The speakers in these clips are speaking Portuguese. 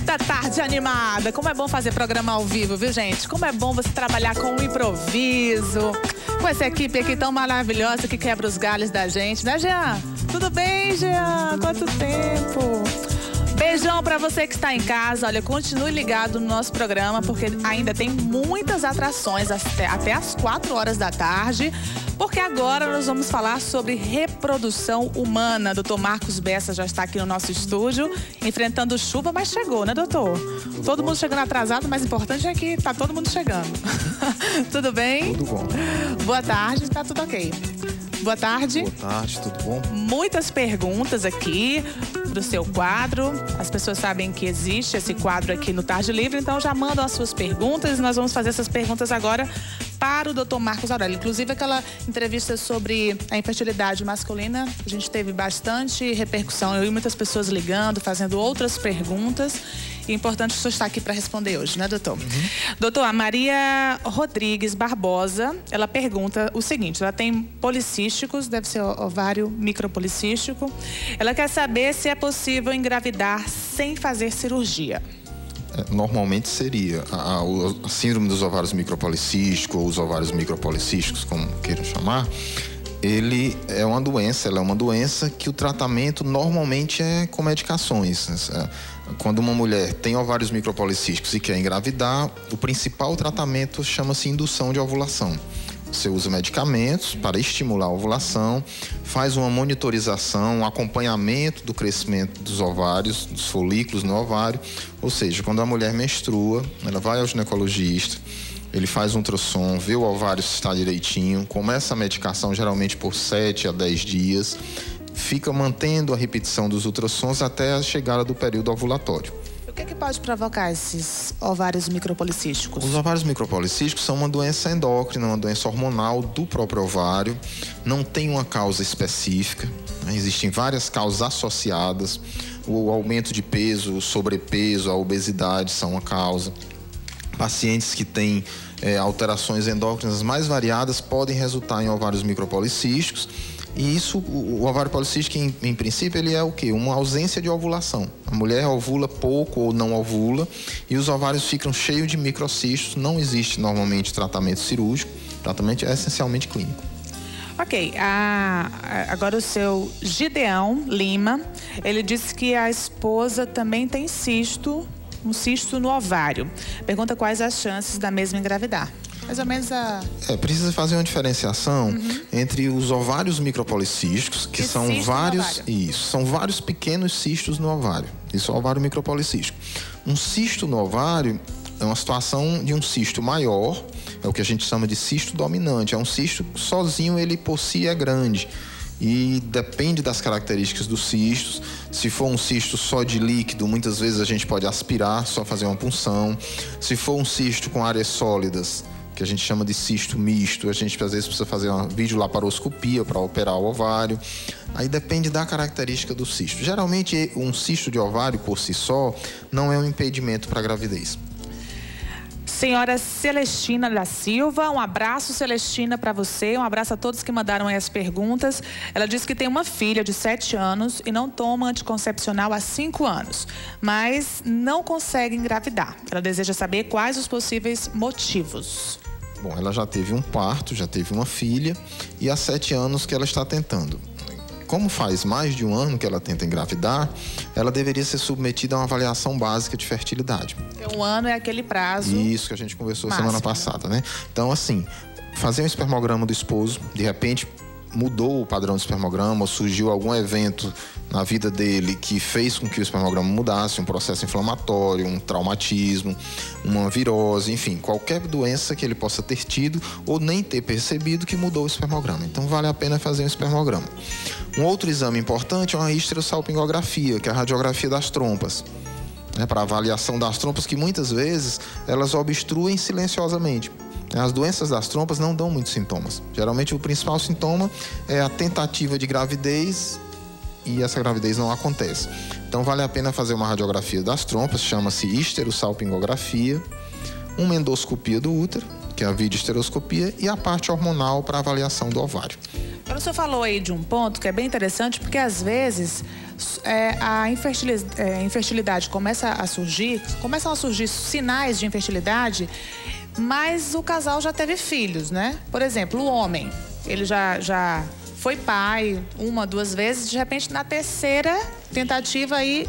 Eita, tarde animada! Como é bom fazer programa ao vivo, viu, gente? Como é bom você trabalhar com o improviso, com essa equipe aqui tão maravilhosa que quebra os galhos da gente, né, Jean? Tudo bem, Jean? Quanto tempo? Beijão pra você que está em casa. Olha, continue ligado no nosso programa, porque ainda tem muitas atrações até às 4 horas da tarde. Porque agora nós vamos falar sobre reprodução humana. Doutor Marcos Bessa já está aqui no nosso estúdio, enfrentando chuva, mas chegou, né, doutor? Todo mundo chegando atrasado, mas o importante é que tá todo mundo chegando. Tudo bem? Tudo bom. Boa tarde, tá tudo ok. Boa tarde. Boa tarde, tudo bom? Muitas perguntas aqui pro seu quadro. As pessoas sabem que existe esse quadro aqui no Tarde Livre, então já mandam as suas perguntas e nós vamos fazer essas perguntas agora para o Dr. Marcos Aurélio. Inclusive, aquela entrevista sobre a infertilidade masculina, a gente teve bastante repercussão. Eu e muitas pessoas ligando, fazendo outras perguntas. E é importante o senhor estar aqui para responder hoje, né, doutor? Doutor, a Maria Rodrigues Barbosa, ela pergunta o seguinte, ela tem policísticos, deve ser ovário micropolicístico. Ela quer saber se é possível engravidar sem fazer cirurgia. Normalmente seria. A síndrome dos ovários micropolicísticos, ou os ovários micropolicísticos, como queiram chamar, ela é uma doença que o tratamento normalmente é com medicações. Quando uma mulher tem ovários micropolicísticos e quer engravidar, o principal tratamento chama-se indução de ovulação. Você usa medicamentos para estimular a ovulação, faz uma monitorização, um acompanhamento do crescimento dos ovários, dos folículos no ovário. Ou seja, quando a mulher menstrua, ela vai ao ginecologista, ele faz um ultrassom, vê o ovário se está direitinho, começa a medicação geralmente por 7 a 10 dias, fica mantendo a repetição dos ultrassons até a chegada do período ovulatório. O que pode provocar esses ovários micropolicísticos? Os ovários micropolicísticos são uma doença endócrina, uma doença hormonal do próprio ovário. Não tem uma causa específica, né? Existem várias causas associadas. O aumento de peso, o sobrepeso, a obesidade são uma causa. Pacientes que têm alterações endócrinas mais variadas podem resultar em ovários micropolicísticos. E isso, o ovário policístico, em princípio, ele é o quê? Uma ausência de ovulação. A mulher ovula pouco ou não ovula e os ovários ficam cheios de microcistos. Não existe normalmente tratamento cirúrgico, o tratamento é essencialmente clínico. Ok, agora o seu Gideão Lima, ele disse que a esposa também tem um cisto no ovário. Pergunta quais as chances da mesma engravidar. Mais ou menos precisa fazer uma diferenciação entre os ovários micropolicísticos, que são vários... Isso, são vários pequenos cistos no ovário. Isso é o ovário micropolicístico. Um cisto no ovário é uma situação de um cisto maior, é o que a gente chama de cisto dominante. É um cisto que sozinho, ele por si é grande. E depende das características dos cistos. Se for um cisto só de líquido, muitas vezes a gente pode aspirar, só fazer uma punção. Se for um cisto com áreas sólidas, que a gente chama de cisto misto, a gente às vezes precisa fazer uma videolaparoscopia para operar o ovário. Aí depende da característica do cisto. Geralmente, um cisto de ovário por si só não é um impedimento para a gravidez. Senhora Celestina da Silva, um abraço, Celestina, para você. Um abraço a todos que mandaram as perguntas. Ela disse que tem uma filha de 7 anos e não toma anticoncepcional há 5 anos, mas não consegue engravidar. Ela deseja saber quais os possíveis motivos. Bom, ela já teve um parto, já teve uma filha e há 7 anos que ela está tentando. Como faz mais de 1 ano que ela tenta engravidar, ela deveria ser submetida a uma avaliação básica de fertilidade. 1 ano é aquele prazo. Isso que a gente conversou máximo. Semana passada, né? Então, assim, fazer um espermograma do esposo, de repente mudou o padrão do espermograma, ou surgiu algum evento na vida dele que fez com que o espermograma mudasse, um processo inflamatório, um traumatismo, uma virose, enfim, qualquer doença que ele possa ter tido ou nem ter percebido que mudou o espermograma. Então, vale a pena fazer um espermograma. Um outro exame importante é uma histerosalpingografia, que é a radiografia das trompas. Para avaliação das trompas, que muitas vezes elas obstruem silenciosamente. As doenças das trompas não dão muitos sintomas. Geralmente o principal sintoma é a tentativa de gravidez e essa gravidez não acontece. Então vale a pena fazer uma radiografia das trompas, chama-se histerosalpingografia, uma endoscopia do útero, que é a videohisteroscopia, e a parte hormonal para avaliação do ovário. Agora o senhor falou aí de um ponto que é bem interessante, porque às vezes a infertilidade começam a surgir sinais de infertilidade, mas o casal já teve filhos, né? Por exemplo, o homem, ele já foi pai 1, 2 vezes, de repente na terceira tentativa aí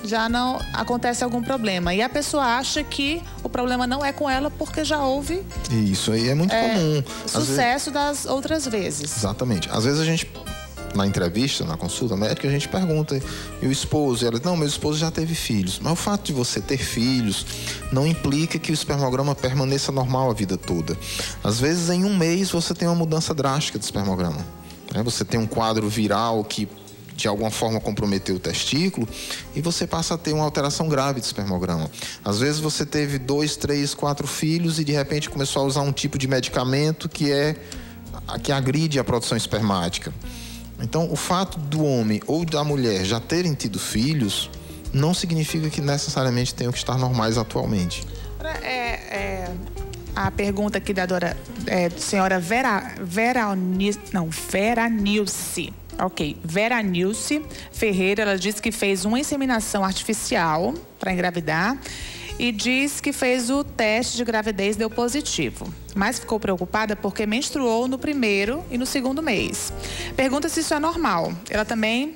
já não acontece algum problema. E a pessoa acha que o problema não é com ela porque já houve... Isso aí é muito comum. Sucesso das outras vezes. Exatamente. Às vezes a gente, na entrevista, na consulta médica, a gente pergunta, e o esposo? E ela diz, não, meu esposo já teve filhos. Mas o fato de você ter filhos não implica que o espermograma permaneça normal a vida toda. Às vezes, em 1 mês, você tem uma mudança drástica do espermograma. Você tem um quadro viral que de alguma forma comprometeu o testículo e você passa a ter uma alteração grave do espermograma. Às vezes você teve 2, 3, 4 filhos e de repente começou a usar um tipo de medicamento que agride a produção espermática. Então, o fato do homem ou da mulher já terem tido filhos não significa que necessariamente tenham que estar normais atualmente. A pergunta aqui da senhora Vera Nilce. Ok, Vera Nilce Ferreira, ela disse que fez uma inseminação artificial para engravidar e diz que fez o teste de gravidez, deu positivo. Mas ficou preocupada porque menstruou no 1º e no 2º mês. Pergunta se isso é normal. Ela também...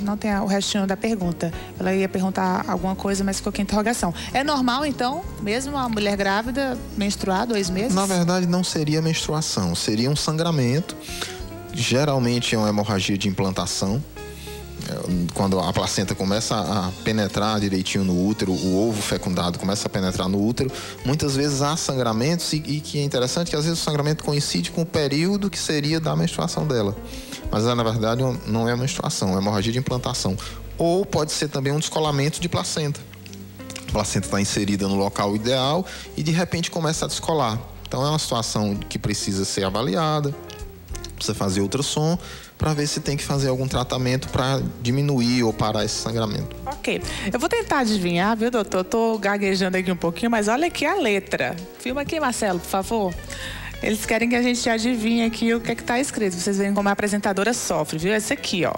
não tem o restinho da pergunta. Ela ia perguntar alguma coisa, mas ficou aqui em interrogação. É normal, então, mesmo a mulher grávida menstruar 2 meses? Na verdade, não seria menstruação. Seria um sangramento. Geralmente é uma hemorragia de implantação. Quando a placenta começa a penetrar direitinho no útero, o ovo fecundado começa a penetrar no útero, muitas vezes há sangramentos e que é interessante que às vezes o sangramento coincide com o período que seria da menstruação dela. Mas na verdade não é menstruação, é hemorragia de implantação. Ou pode ser também um descolamento de placenta. A placenta está inserida no local ideal e de repente começa a descolar. Então é uma situação que precisa ser avaliada, precisa fazer ultrassom para ver se tem que fazer algum tratamento para diminuir ou parar esse sangramento. Ok. Eu vou tentar adivinhar, viu, doutor? Tô gaguejando aqui um pouquinho, mas olha aqui a letra. Filma aqui, Marcelo, por favor. Eles querem que a gente adivinhe aqui o que é que tá escrito. Vocês veem como a apresentadora sofre, viu? Esse aqui, ó.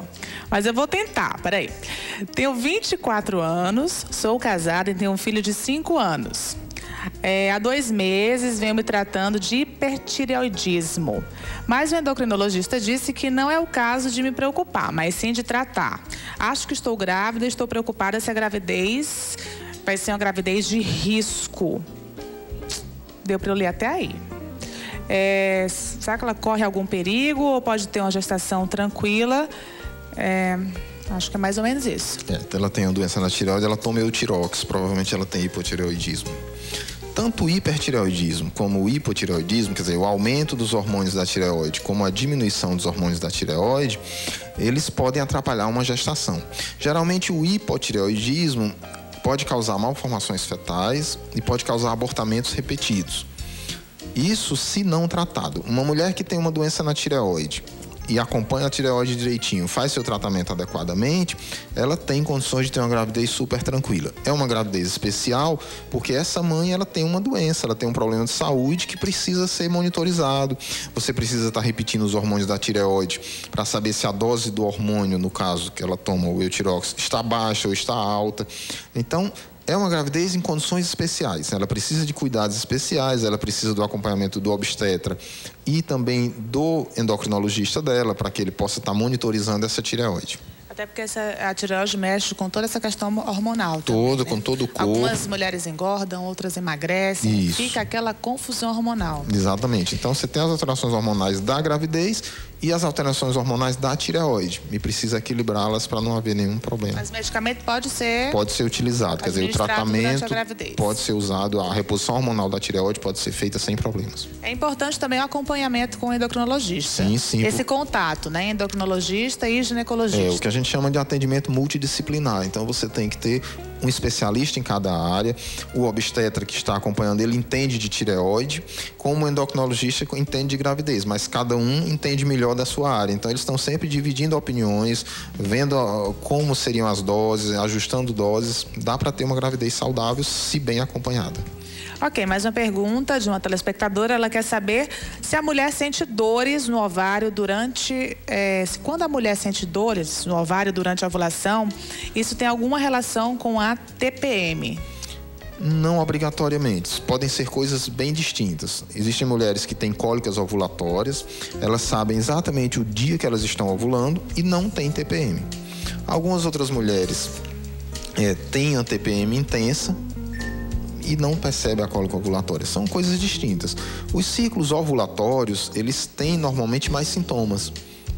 Mas eu vou tentar, peraí. Tenho 24 anos, sou casada e tenho um filho de 5 anos. Há 2 meses venho me tratando de hipertireoidismo. Mas o endocrinologista disse que não é o caso de me preocupar, mas sim de tratar. Acho que estou grávida e estou preocupada se a gravidez vai ser uma gravidez de risco. Deu para eu ler até aí. Será que ela corre algum perigo ou pode ter uma gestação tranquila? Acho que é mais ou menos isso. Ela tem uma doença na tireoide, ela toma Eutirox, provavelmente ela tem hipotireoidismo. Tanto o hipertireoidismo como o hipotireoidismo, quer dizer, o aumento dos hormônios da tireoide como a diminuição dos hormônios da tireoide, eles podem atrapalhar uma gestação. Geralmente o hipotireoidismo pode causar malformações fetais e pode causar abortamentos repetidos. Isso se não tratado. Uma mulher que tem uma doença na tireoide e acompanha a tireoide direitinho, faz seu tratamento adequadamente, ela tem condições de ter uma gravidez super tranquila. É uma gravidez especial porque essa mãe ela tem uma doença, ela tem um problema de saúde que precisa ser monitorizado. Você precisa estar repetindo os hormônios da tireoide para saber se a dose do hormônio, no caso que ela toma, o Eutirox, está baixa ou está alta. Então, é uma gravidez em condições especiais. Ela precisa de cuidados especiais, ela precisa do acompanhamento do obstetra e também do endocrinologista dela, para que ele possa estar monitorizando essa tireoide. Até porque a tireoide mexe com toda essa questão hormonal. Com todo o corpo. Algumas mulheres engordam, outras emagrecem. Isso. Fica aquela confusão hormonal. Exatamente. Então, você tem as alterações hormonais da gravidez e as alterações hormonais da tireoide. E precisa equilibrá-las para não haver nenhum problema. Mas o medicamento pode ser utilizado. Quer dizer, o tratamento pode ser usado, a reposição hormonal da tireoide pode ser feita sem problemas. É importante também o acompanhamento com o endocrinologista. Sim. Esse contato, né? Endocrinologista e ginecologista. O que a gente chama de atendimento multidisciplinar. Então, você tem que ter um especialista em cada área. O obstetra que está acompanhando, ele entende de tireoide, como o endocrinologista entende de gravidez, mas cada um entende melhor da sua área. Então, eles estão sempre dividindo opiniões, vendo como seriam as doses, ajustando doses. Dá para ter uma gravidez saudável, se bem acompanhada. Ok, mais uma pergunta de uma telespectadora. Ela quer saber se a mulher sente dores no ovário durante... quando a mulher sente dores no ovário durante a ovulação, isso tem alguma relação com a TPM? Não obrigatoriamente, podem ser coisas bem distintas. Existem mulheres que têm cólicas ovulatórias, elas sabem exatamente o dia que elas estão ovulando e não têm TPM. Algumas outras mulheres têm a TPM intensa e não percebem a cólica ovulatória. São coisas distintas. Os ciclos ovulatórios, eles têm normalmente mais sintomas.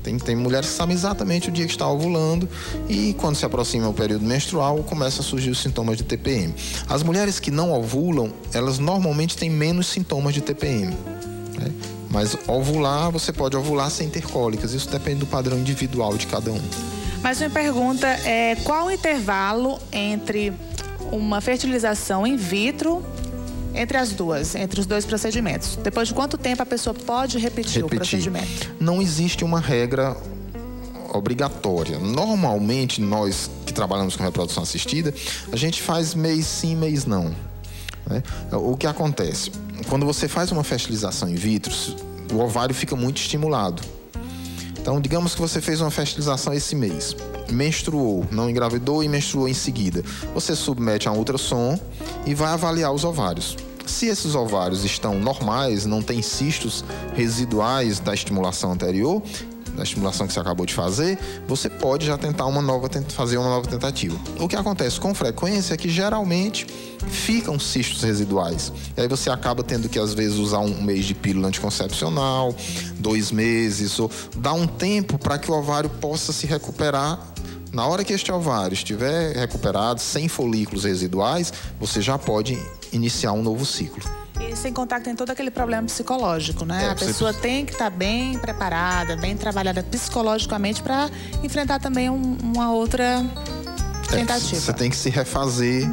Tem mulheres que sabem exatamente o dia que está ovulando e quando se aproxima o período menstrual, começam a surgir os sintomas de TPM. As mulheres que não ovulam, elas normalmente têm menos sintomas de TPM, né? Mas ovular, você pode ovular sem ter cólicas. Isso depende do padrão individual de cada um. Mas minha pergunta é qual o intervalo entre uma fertilização in vitro, entre os dois procedimentos? Depois de quanto tempo a pessoa pode repetir o procedimento? Não existe uma regra obrigatória. Normalmente, nós que trabalhamos com reprodução assistida, a gente faz mês sim, mês não, né? O que acontece? Quando você faz uma fertilização in vitro, o ovário fica muito estimulado. Então, digamos que você fez uma fertilização esse mês, menstruou, não engravidou e menstruou em seguida. Você submete a um ultrassom e vai avaliar os ovários. Se esses ovários estão normais, não tem cistos residuais da estimulação anterior, da estimulação que você acabou de fazer, você pode já tentar fazer uma nova tentativa. O que acontece com frequência é que geralmente ficam cistos residuais. E aí você acaba tendo que, às vezes, usar um mês de pílula anticoncepcional, 2 meses, ou dar um tempo para que o ovário possa se recuperar. Na hora que este ovário estiver recuperado, sem folículos residuais, você já pode iniciar um novo ciclo. E sem contar que tem todo aquele problema psicológico, né? A pessoa tem que estar bem preparada, bem trabalhada psicologicamente para enfrentar também uma outra tentativa. Você tem que se refazer.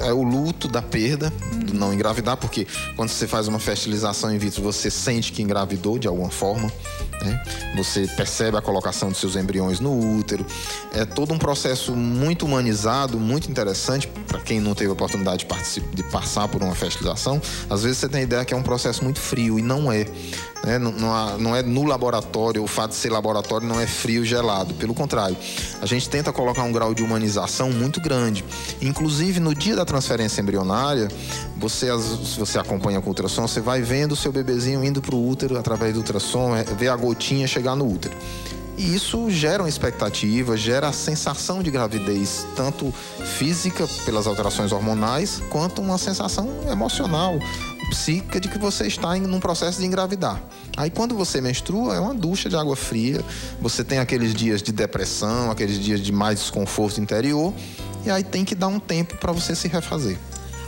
É o luto da perda, do não engravidar, porque quando você faz uma fertilização in vitro, você sente que engravidou de alguma forma, né? Você percebe a colocação dos seus embriões no útero. É todo um processo muito humanizado, muito interessante para quem não teve a oportunidade de passar por uma fertilização. Às vezes você tem a ideia que é um processo muito frio e não é, né? Não é no laboratório, o fato de ser laboratório não é frio, gelado. Pelo contrário, a gente tenta colocar um grau de humanização muito grande. Inclusive, no dia da transferência embrionária, se você acompanha com o ultrassom, você vai vendo o seu bebezinho indo para o útero através do ultrassom, vê a gotinha chegar no útero. E isso gera uma expectativa, gera a sensação de gravidez, tanto física, pelas alterações hormonais, quanto uma sensação emocional, psíquica, de que você está num processo de engravidar. Aí, quando você menstrua, é uma ducha de água fria, você tem aqueles dias de depressão, aqueles dias de mais desconforto interior, e aí tem que dar um tempo para você se refazer.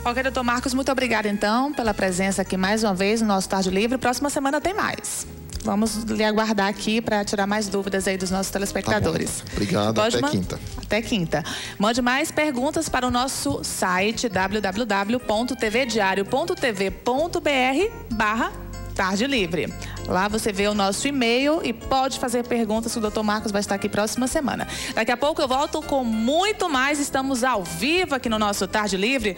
Ok, doutor Marcos, muito obrigada, então, pela presença aqui mais uma vez no nosso Tarde Livre. Próxima semana tem mais. Vamos lhe aguardar aqui para tirar mais dúvidas aí dos nossos telespectadores. Tá bom. Obrigado, até quinta. Até quinta. Mande mais perguntas para o nosso site www.tvdiario.tv.br/Tarde Livre. Lá você vê o nosso e-mail e pode fazer perguntas que o Dr. Marcos vai estar aqui próxima semana. Daqui a pouco eu volto com muito mais. Estamos ao vivo aqui no nosso Tarde Livre.